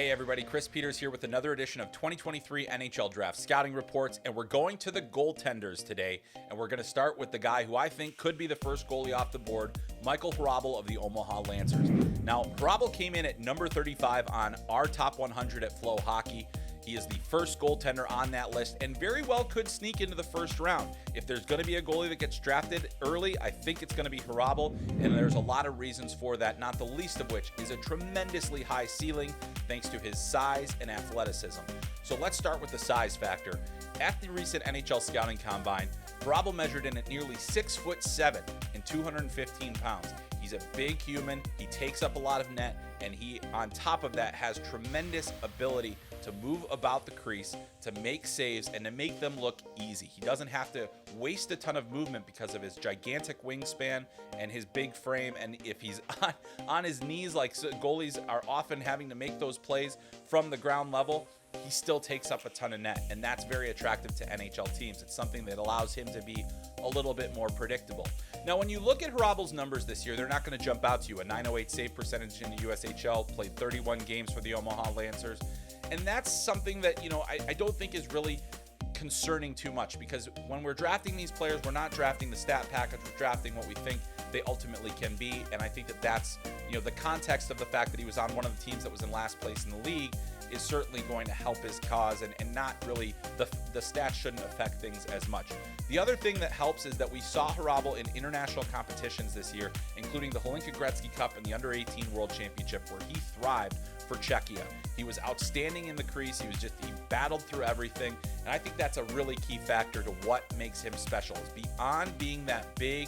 Hey everybody, Chris Peters here with another edition of 2023 NHL Draft Scouting Reports, and we're going to the goaltenders today, and we're going to start with the guy who I think could be the first goalie off the board, Michael Hrabal of the Omaha Lancers. Now, Hrabal came in at number 35 on our top 100 at FloHockey. He is the first goaltender on that list and very well could sneak into the first round. If there's going to be a goalie that gets drafted early, I think it's going to be Hrabal, and there's a lot of reasons for that, not the least of which is a tremendously high ceiling thanks to his size and athleticism. So let's start with the size factor. At the recent NHL Scouting Combine, Hrabal measured in at nearly 6'7" and 215 pounds. He's a big human, he takes up a lot of net, and he, on top of that, has tremendous ability to move about the crease, to make saves, and to make them look easy. He doesn't have to waste a ton of movement because of his gigantic wingspan and his big frame, and if he's on his knees, like goalies are often having to make those plays from the ground level, he still takes up a ton of net, and that's very attractive to NHL teams. It's something that allows him to be a little bit more predictable. Now, when you look at Hrabal's numbers this year, they're not going to jump out to you. A .908 save percentage in the USHL, played 31 games for the Omaha Lancers, and that's something that, I don't think is really concerning too much, because when we're drafting these players, we're not drafting the stat package, we're drafting what we think they ultimately can be, and I think that that's, the context of the fact that he was on one of the teams that was in last place in the league is certainly going to help his cause, and not really, the stats shouldn't affect things as much. The other thing that helps is that we saw Hrabal in international competitions this year, including the Hlinka Gretzky Cup and the Under-18 World Championship, where he thrived for Czechia. He was outstanding in the crease. He battled through everything, and I think that's a really key factor to what makes him special, is beyond being that big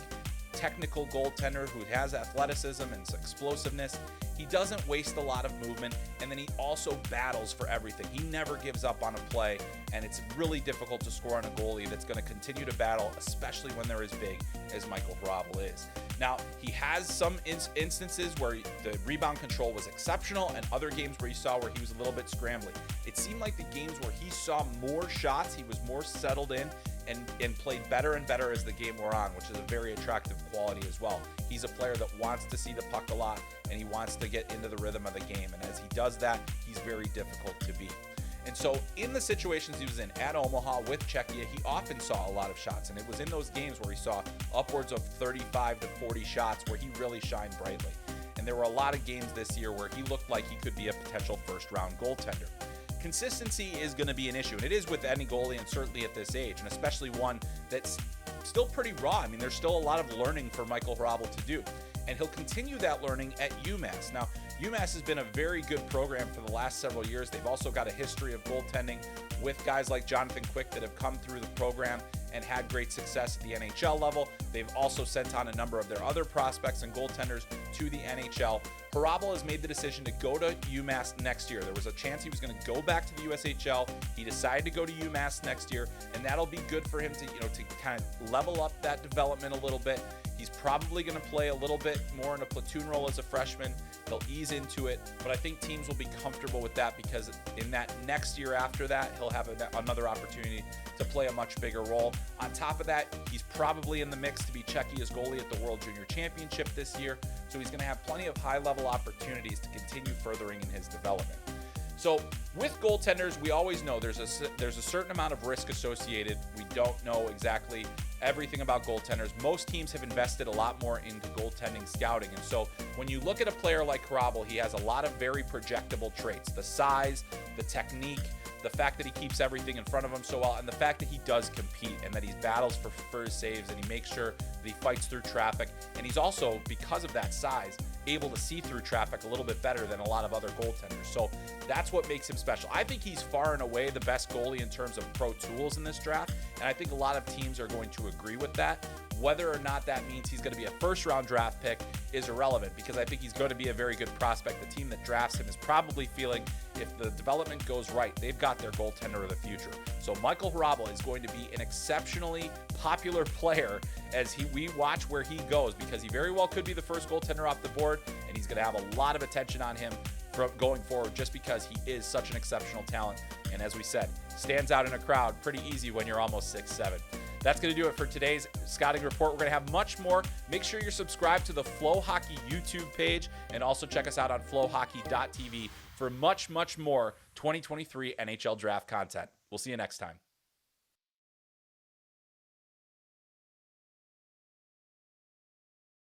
technical goaltender who has athleticism and explosiveness, he doesn't waste a lot of movement, and then he also battles for everything. He never gives up on a play, and it's really difficult to score on a goalie that's going to continue to battle, especially when they're as big as Michael Hrabal is. Now, he has some instances where the rebound control was exceptional, and other games where you saw where he was a little bit scrambly. It seemed like the games where he saw more shots, he was more settled in, and played better and better as the game wore on, which is a very attractive quality as well. He's a player that wants to see the puck a lot, and he wants to get into the rhythm of the game, and as he does that, he's very difficult to beat. And so in the situations he was in at Omaha with Czechia, he often saw a lot of shots, and it was in those games where he saw upwards of 35 to 40 shots where he really shined brightly. And there were a lot of games this year where he looked like he could be a potential first-round goaltender. Consistency is going to be an issue, and it is with any goalie, and certainly at this age, and especially one that's still pretty raw. I mean, there's still a lot of learning for Michael Hrabal to do, and he'll continue that learning at UMass. Now, UMass has been a very good program for the last several years. They've also got a history of goaltending with guys like Jonathan Quick that have come through the program and had great success at the NHL level. They've also sent on a number of their other prospects and goaltenders to the NHL. Hrabal has made the decision to go to UMass next year. There was a chance he was going to go back to the USHL. He decided to go to UMass next year, and that'll be good for him to, to kind of level up that development a little bit. He's probably going to play a little bit more in a platoon role as a freshman. He'll ease into it, but I think teams will be comfortable with that because in that next year after that, he'll have another opportunity to play a much bigger role. On top of that, he's probably in the mix to be Czechia's goalie at the World Junior Championship this year, so he's going to have plenty of high-level opportunities to continue furthering in his development. So with goaltenders, we always know there's a certain amount of risk associated. We don't know exactly everything about goaltenders. Most teams have invested a lot more into goaltending scouting. And so when you look at a player like Hrabal, he has a lot of very projectable traits. The size, the technique, the fact that he keeps everything in front of him so well, and the fact that he does compete and that he battles for his saves and he makes sure that he fights through traffic. And he's also, because of that size, able to see through traffic a little bit better than a lot of other goaltenders. So that's what makes him special. I think he's far and away the best goalie in terms of pro tools in this draft, and I think a lot of teams are going to agree with that. Whether or not that means he's going to be a first-round draft pick is irrelevant, because I think he's going to be a very good prospect. The team that drafts him is probably feeling if the development goes right, they've got their goaltender of the future. So Michael Hrabal is going to be an exceptionally popular player as we watch where he goes, because he very well could be the first goaltender off the board, and he's going to have a lot of attention on him from going forward just because he is such an exceptional talent. And as we said, stands out in a crowd pretty easy when you're almost 6'7". That's going to do it for today's scouting report. We're going to have much more. Make sure you're subscribed to the FloHockey YouTube page, and also check us out on flohockey.tv for for much, much more 2023 NHL Draft content. We'll see you next time.